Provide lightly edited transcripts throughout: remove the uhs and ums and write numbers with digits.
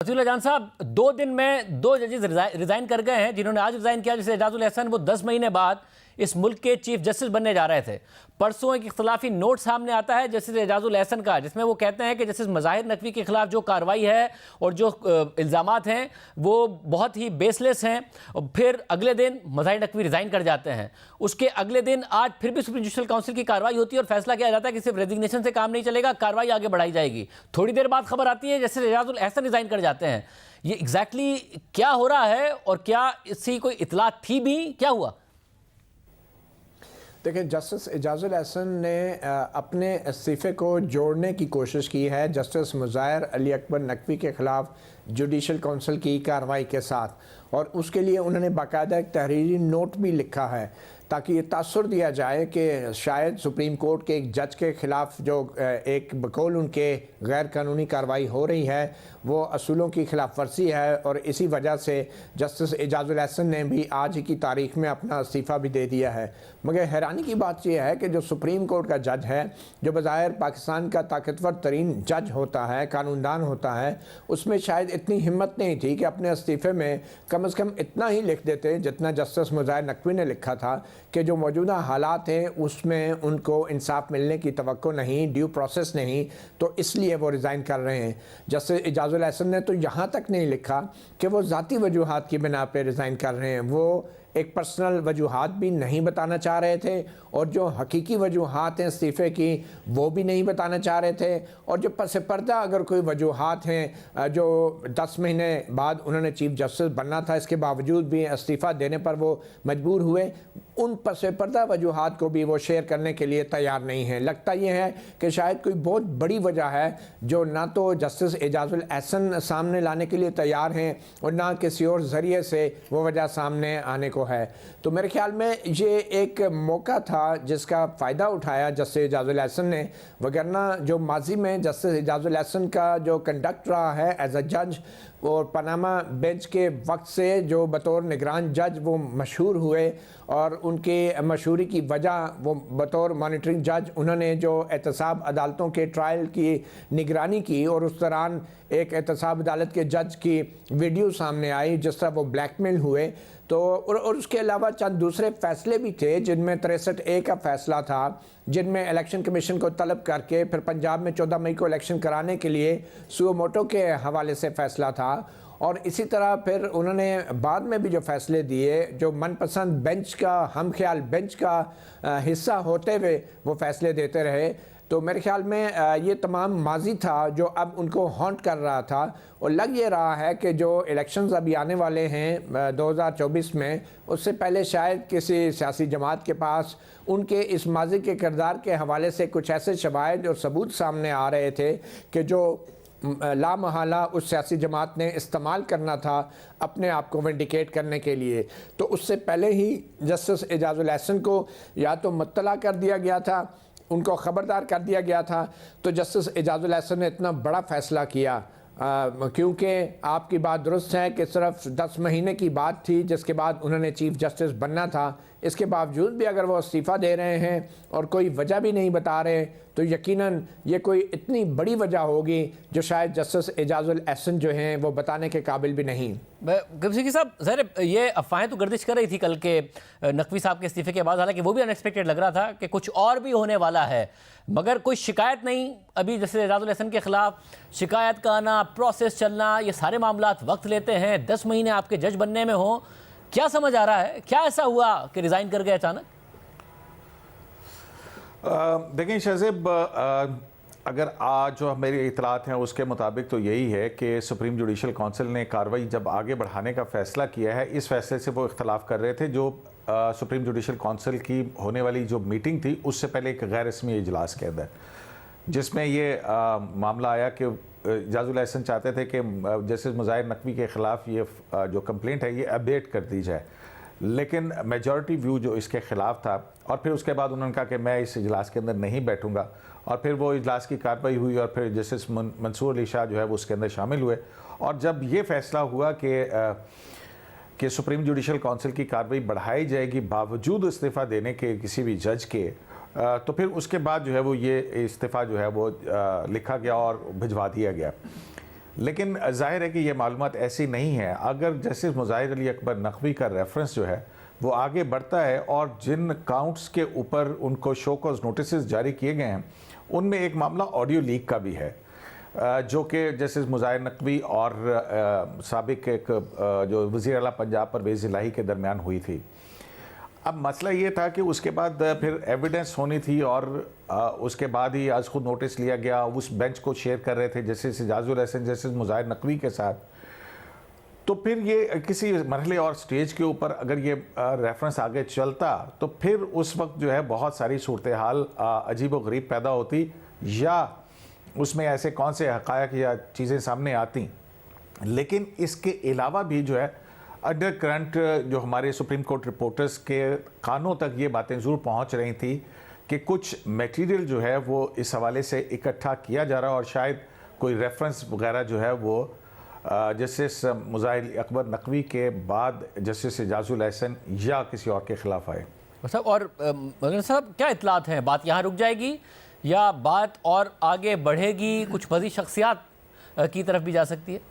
फजील जान साहब, 2 दिन में 2 जजेस रिजाइन कर गए हैं। जिन्होंने आज रिजाइन किया, जैसे एजाजुल एहसन, वो 10 महीने बाद इस मुल्क के चीफ जस्टिस बनने जा रहे थे। परसों एक इख्तलाफी नोट सामने आता है जस्टिस एजाजुल एहसन का, जिसमें वो कहते हैं कि जस्टिस मज़ाहिर नकवी के खिलाफ जो कार्रवाई है और जो इल्ज़ामात हैं वो बहुत ही बेसलेस हैं। और फिर अगले दिन मज़ाहिर नकवी रिज़ाइन कर जाते हैं। उसके अगले दिन आज फिर भी सुप्रीम जुडिशल काउंसिल की कार्रवाई होती है और फैसला किया जाता है कि सिर्फ रेजिग्नेशन से काम नहीं चलेगा, कार्रवाई आगे बढ़ाई जाएगी। थोड़ी देर बाद खबर आती है जस्टिस एजाजुल एहसन रिज़ाइन कर जाते हैं। ये एग्जैक्टली क्या हो रहा है और क्या इसकी कोई इतला थी भी? क्या हुआ? देखिए, जस्टिस एजाजुल एहसन ने अपने इस्तीफ़े को जोड़ने की कोशिश की है जस्टिस मुज़ाहिर अली अकबर नकवी के ख़िलाफ़ जुडिशल काउंसिल की कार्रवाई के साथ, और उसके लिए उन्होंने बाकायदा एक तहरीरी नोट भी लिखा है ताकि ये तासुर दिया जाए कि शायद सुप्रीम कोर्ट के एक जज के ख़िलाफ़ जो एक बकौल उनके गैर कानूनी कार्रवाई हो रही है वो असूलों की खिलाफ वर्जी है। और इसी वजह से जस्टिस एजाजुल एहसन ने भी आज ही की तारीख में अपना इस्तीफ़ा भी दे दिया है। मगर हैरानी की बात यह है कि जो सुप्रीम कोर्ट का जज है, जो बज़ाहिर पाकिस्तान का ताकतवर तरीन जज होता है, कानूनदान होता है, उसमें शायद इतनी हिम्मत नहीं थी कि अपने इस्तीफ़े में कम से कम इतना ही लिख देते जितना जस्टिस मुज़ाहिर नकवी ने लिखा था कि जो मौजूदा हालात हैं उसमें उनको इंसाफ मिलने की तवक्को नहीं, ड्यू प्रोसेस नहीं, तो इसलिए वो रिज़ाइन कर रहे हैं। जस्टिस एजाजुल एहसन ने तो यहाँ तक नहीं लिखा कि वो ज़ाती वजूहात की बिना पर रिज़ाइन कर रहे हैं, वो एक पर्सनल वजूहात भी नहीं बताना चाह रहे थे, और जो हकीकी वजूहात हैं इस्तीफ़े की वो भी नहीं बताना चाह रहे थे, और जो पस पर्दा अगर कोई वजूहात हैं जो 10 महीने बाद उन्होंने चीफ जस्टिस बनना था इसके बावजूद भी इस्तीफ़ा देने पर वो मजबूर हुए, उन पस पर्दा वजूहात को भी वो शेयर करने के लिए तैयार नहीं हैं। लगता ये है कि शायद कोई बहुत बड़ी वजह है जो ना तो जस्टिस एजाजुल एहसन सामने लाने के लिए तैयार हैं और ना किसी और ज़रिए से वो वजह सामने आने को है। तो मेरे ख्याल में ये एक मौका था जिसका फ़ायदा उठाया जस्टिस एजाजुल एहसन ने, वगरना जो माजी में जस्टिस एजाजुल एहसन का जो कंडक्ट रहा है एज अ जज और पनामा बेंच के वक्त से जो बतौर निगरान जज वो मशहूर हुए, और उनके मशहूरी की वजह वो बतौर मॉनिटरिंग जज उन्होंने जो एहतसाब अदालतों के ट्रायल की निगरानी की, और उस दौरान एक एहतसाब अदालत के जज की वीडियो सामने आई जिस तरह वो ब्लैकमेल हुए। तो और उसके अलावा चंद दूसरे फ़ैसले भी थे जिनमें 63A का फ़ैसला था, जिनमें इलेक्शन कमीशन को तलब करके फिर पंजाब में 14 मई को इलेक्शन कराने के लिए सुओ मोटो के हवाले से फ़ैसला था। और इसी तरह फिर उन्होंने बाद में भी जो फ़ैसले दिए जो मनपसंद बेंच का, हम ख्याल बेंच का हिस्सा होते हुए वो फ़ैसले देते रहे। तो मेरे ख्याल में ये तमाम माजी था जो अब उनको हॉन्ट कर रहा था, और लग ये रहा है कि जो इलेक्शंस अभी आने वाले हैं 2024 में, उससे पहले शायद किसी सियासी जमात के पास उनके इस माजी के किरदार के हवाले से कुछ ऐसे शवाहिद और सबूत सामने आ रहे थे कि जो लामहला उस सियासी जमात ने इस्तेमाल करना था अपने आप को विंडिकेट करने के लिए। तो उससे पहले ही जस्टिस एजाजुल एहसन को या तो मुत्तला कर दिया गया था, उनको ख़बरदार कर दिया गया था। तो जस्टिस एजाजुल एहसन ने इतना बड़ा फ़ैसला किया क्योंकि आपकी बात दुरुस्त है कि सिर्फ 10 महीने की बात थी जिसके बाद उन्होंने चीफ जस्टिस बनना था। इसके बावजूद भी अगर वो इस्तीफ़ा दे रहे हैं और कोई वजह भी नहीं बता रहे, तो यकीनन ये कोई इतनी बड़ी वजह होगी जो शायद जस्टिस एजाजुल एहसन जो हैं वो बताने के काबिल भी नहीं। गमशेदी साहब, ज़ाहिर ये अफवाहें तो गर्दिश कर रही थी कल के नकवी साहब के इस्तीफ़े के बाद, हालांकि वो भी अनएक्सपेक्टेड लग रहा था कि कुछ और भी होने वाला है, मगर कोई शिकायत नहीं। अभी जैसे एजाजुल एहसन के ख़िलाफ़ शिकायत का आना, प्रोसेस चलना, ये सारे मामलात वक्त लेते हैं। 10 महीने आपके जज बनने में हो, क्या समझ आ रहा है? क्या ऐसा हुआ कि रिज़ाइन कर गए अचानक? देखें शहज़ेब, अगर आज जो मेरी इतलात हैं उसके मुताबिक तो यही है कि सुप्रीम जुडिशल काउंसिल ने कार्रवाई जब आगे बढ़ाने का फ़ैसला किया है, इस फैसले से वो इख्तलाफ कर रहे थे जो सुप्रीम जुडिशल काउंसिल की होने वाली जो मीटिंग थी उससे पहले एक गैर रस्मी इजलास के अंदर, जिसमें ये मामला आया कि एजाजुल एहसन चाहते थे कि जस्टिस मुज़ाहिर नकवी के ख़िलाफ़ ये जो कंप्लेंट है ये अपडेट कर दी जाए, लेकिन मेजॉरिटी व्यू जो इसके ख़िलाफ़ था। और फिर उसके बाद उन्होंने कहा कि मैं इस इजलास के अंदर नहीं बैठूंगा, और फिर वो इजलास की कार्रवाई हुई और फिर जस्टिस मंसूर अली शाह जो है वो उसके अंदर शामिल हुए। और जब ये फ़ैसला हुआ कि सुप्रीम जुडिशल काउंसिल की कार्रवाई बढ़ाई जाएगी बावजूद इस्तीफ़ा देने के किसी भी जज के, तो फिर उसके बाद जो है वो ये इस्तीफ़ा जो है वो लिखा गया और भिजवा दिया गया। लेकिन जाहिर है कि ये मालूमात ऐसी नहीं है। अगर जस्टिस मुज़ाहिर अली अकबर नकवी का रेफरेंस जो है वो आगे बढ़ता है और जिन काउंट्स के ऊपर उनको शो कॉज नोटिस जारी किए गए हैं उनमें एक मामला ऑडियो लीक का भी है, जो कि जस्टिस मुज़ाहिर नकवी और साबिक एक जो वज़ीर आला पंजाब परवेज़ इलाही के दरमियान हुई थी। अब मसला ये था कि उसके बाद फिर एविडेंस होनी थी और उसके बाद ही आज खुद नोटिस लिया गया। उस बेंच को शेयर कर रहे थे जस्टिस एजाजुल हसन जस्टिस मुज़ाहिर नकवी के साथ। तो फिर ये किसी मरहले और स्टेज के ऊपर अगर ये रेफरेंस आगे चलता तो फिर उस वक्त जो है बहुत सारी सूरत हाल अजीब व गरीब पैदा होती, या उसमें ऐसे कौन से हक़ायक़ या चीज़ें सामने आती। लेकिन इसके अलावा भी जो है अंडर करंट जो हमारे सुप्रीम कोर्ट रिपोर्टर्स के कानों तक ये बातें ज़रूर पहुंच रही थी कि कुछ मटेरियल जो है वो इस हवाले से इकट्ठा किया जा रहा है और शायद कोई रेफरेंस वगैरह जो है वो जस्टिस मुज़ाहिर अकबर नकवी के बाद जस्टिस एजाजुल हसन या किसी और के ख़िलाफ़ आए। साहब और मगर साहब क्या इतलात हैं, बात यहाँ रुक जाएगी या बात और आगे बढ़ेगी, कुछ मज़ीद शख्सियात की तरफ भी जा सकती है?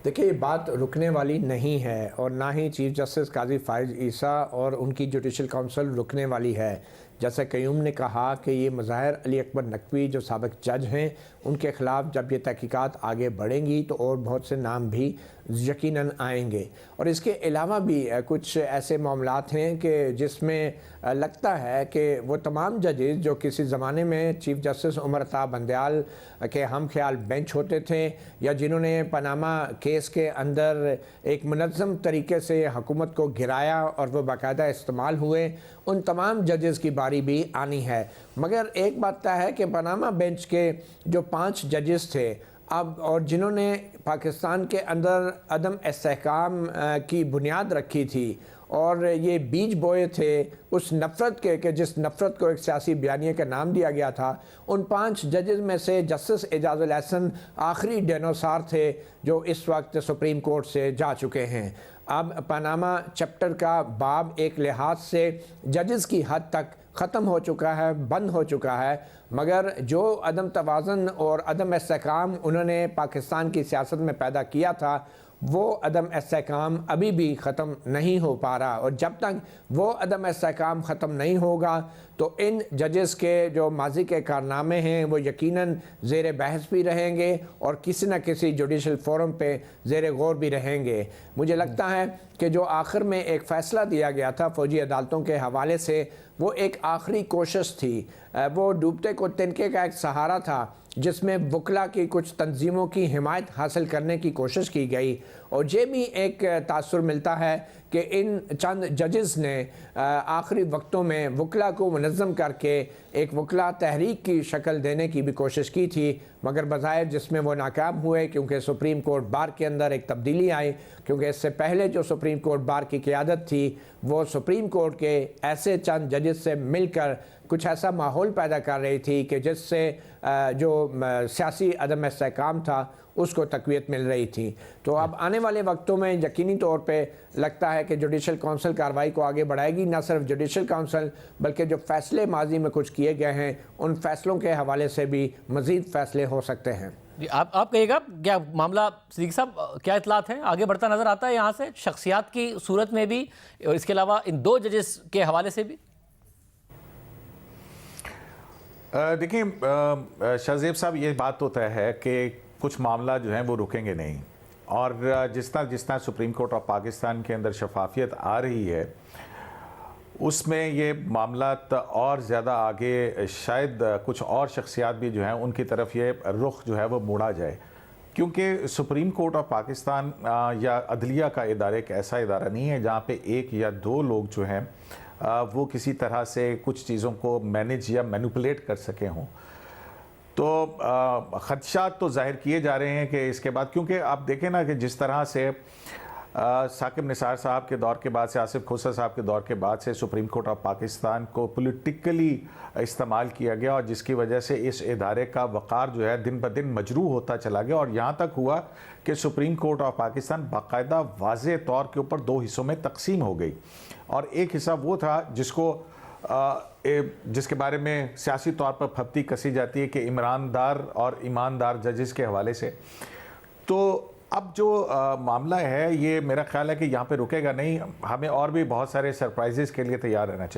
देखिए, ये बात रुकने वाली नहीं है और ना ही चीफ जस्टिस काजी फ़ाइज़ ईसा और उनकी जुडिशल काउंसिल रुकने वाली है। जैसे क़य्यूम ने कहा कि ये मुज़ाहिर अली अकबर नकवी जो साबिक़ जज हैं उनके ख़िलाफ़ जब ये तहक़ीक़ात आगे बढ़ेंगी तो और बहुत से नाम भी यकीनन आएंगे। और इसके अलावा भी कुछ ऐसे मामलात हैं कि जिसमें लगता है कि वो तमाम जजेस जो किसी ज़माने में चीफ जस्टिस उमर अता बंदयाल के हम ख्याल बेंच होते थे या जिन्होंने पनामा केस के अंदर एक मुनज़्ज़म तरीके से हुकूमत को गिराया और वो बाकायदा इस्तेमाल हुए, उन तमाम जजेस की बारी भी आनी है। मगर एक बात तय है कि पनामा बेंच के जो 5 जजेस थे अब और जिन्होंने पाकिस्तान के अंदर अदम इस्तेहकाम की बुनियाद रखी थी और ये बीज बोए थे उस नफ़रत के कि जिस नफ़रत को एक सियासी बयानिए का नाम दिया गया था, उन 5 जजेस में से जस्टिस एजाजुल हसन आखिरी डायनासोर थे जो इस वक्त सुप्रीम कोर्ट से जा चुके हैं। अब पनामा चैप्टर का बाब एक लिहाज से जजेस की हद तक ख़त्म हो चुका है, बंद हो चुका है, मगर जो अदम तवाज़ुन और अदम इस्तेहकाम उन्होंने पाकिस्तान की सियासत में पैदा किया था वो अदम इस्तेहकाम अभी भी ख़त्म नहीं हो पा रहा। और जब तक वो अदम इस्तेहकाम ख़त्म नहीं होगा तो इन जजेस के जो माजी के कारनामे हैं वो यकीनन ज़ेर बहस भी रहेंगे और किसी न किसी जुडिशल फोरम पे ज़ेर गौर भी रहेंगे। मुझे लगता है कि जो आखिर में एक फ़ैसला दिया गया था फ़ौजी अदालतों के हवाले से वो एक आखिरी कोशिश थी, वो डूबते को तिनके का एक सहारा था जिसमें वकला की कुछ तंजीमों की हिमायत हासिल करने की कोशिश की गई। और ये भी एक तासुर मिलता है कि इन चंद जजेस ने आखिरी वक्तों में वकला को मुनज़्ज़म करके एक वकला तहरीक की शक्ल देने की भी कोशिश की थी, मगर बज़ाहिर जिसमें वो नाकाम हुए क्योंकि सुप्रीम कोर्ट बार के अंदर एक तब्दीली आई। क्योंकि इससे पहले जो सुप्रीम कोर्ट बार की क़ियादत थी वो सुप्रीम कोर्ट के ऐसे चंद जजेस से मिलकर कुछ ऐसा माहौल पैदा कर रही थी कि जिससे जो सियासी अदम इस्तेहकाम था उसको तक़वियत मिल रही थी। तो अब आने वाले वक्तों में यकीनी तौर पे लगता है कि जुडिशल काउंसिल कार्रवाई को आगे बढ़ाएगी। न सिर्फ जुडिशल काउंसिल बल्कि जो फ़ैसले माजी में कुछ किए गए हैं उन फ़ैसलों के हवाले से भी मज़ीद फ़ैसले हो सकते हैं। जी आप कहिएगा क्या मामला सिद्दीकी साहब, क्या इतलात हैं, आगे बढ़ता नज़र आता है यहाँ से शख्सियात की सूरत में भी और इसके अलावा इन 2 जजेस के हवाले से भी? देखिए शाहज़ेब साहब, ये बात तो तय है कि कुछ मामला जो हैं वो रुकेंगे नहीं और जिस तरह सुप्रीम कोर्ट ऑफ पाकिस्तान के अंदर शफाफियत आ रही है उसमें ये मामला और ज़्यादा आगे शायद कुछ और शख्सियात भी जो हैं उनकी तरफ ये रुख जो है वो मोड़ा जाए, क्योंकि सुप्रीम कोर्ट ऑफ पाकिस्तान या अदलिया का इदारा एक ऐसा इदारा नहीं है जहाँ पे 1 या 2 लोग जो हैं वो किसी तरह से कुछ चीज़ों को मैनेज या मैनिपुलेट कर सके हों। तो ख़दशात तो ज़ाहिर किए जा रहे हैं कि इसके बाद, क्योंकि आप देखें ना कि जिस तरह से साकिब निसार साहब के दौर के बाद से, आसिफ खोसा साहब के दौर के बाद से सुप्रीम कोर्ट ऑफ पाकिस्तान को पॉलिटिकली इस्तेमाल किया गया और जिसकी वजह से इस इदारे का वक़ार जो है दिन ब दिन मजरूह होता चला गया और यहाँ तक हुआ कि सुप्रीम कोर्ट ऑफ पाकिस्तान बाकायदा वाज़े तौर के ऊपर 2 हिस्सों में तकसीम हो गई। और एक हिस्सा वो था जिसको जिसके बारे में सियासी तौर पर फप्ती कसी जाती है कि ईमानदार और ईमानदार जजेस के हवाले से। तो अब जो मामला है ये मेरा ख्याल है कि यहाँ पे रुकेगा नहीं, हमें और भी बहुत सारे सरप्राइजेस के लिए तैयार रहना चाहिए।